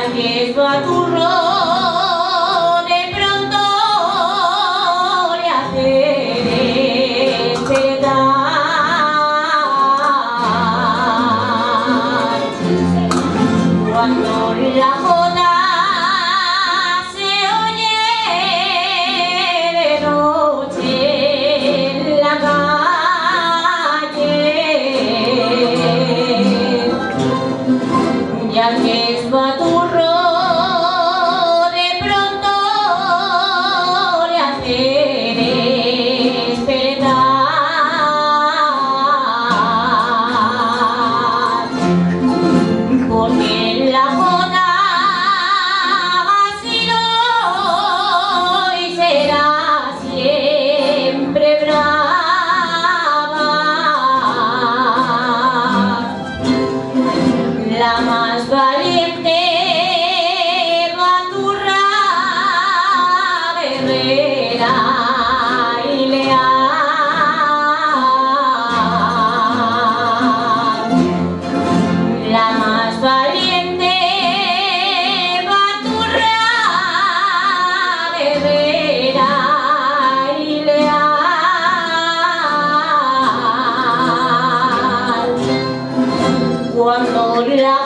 Aquel baturro de pronto le hace despertar. Cuando la jota se oye de noche en la calle, ya que es baturro de pronto le hace despertar, porque la jota vaciló y será siempre brava, la más valiente, baturra, guerrera y leal. La más valiente, baturra, guerrera y leal. Cuando la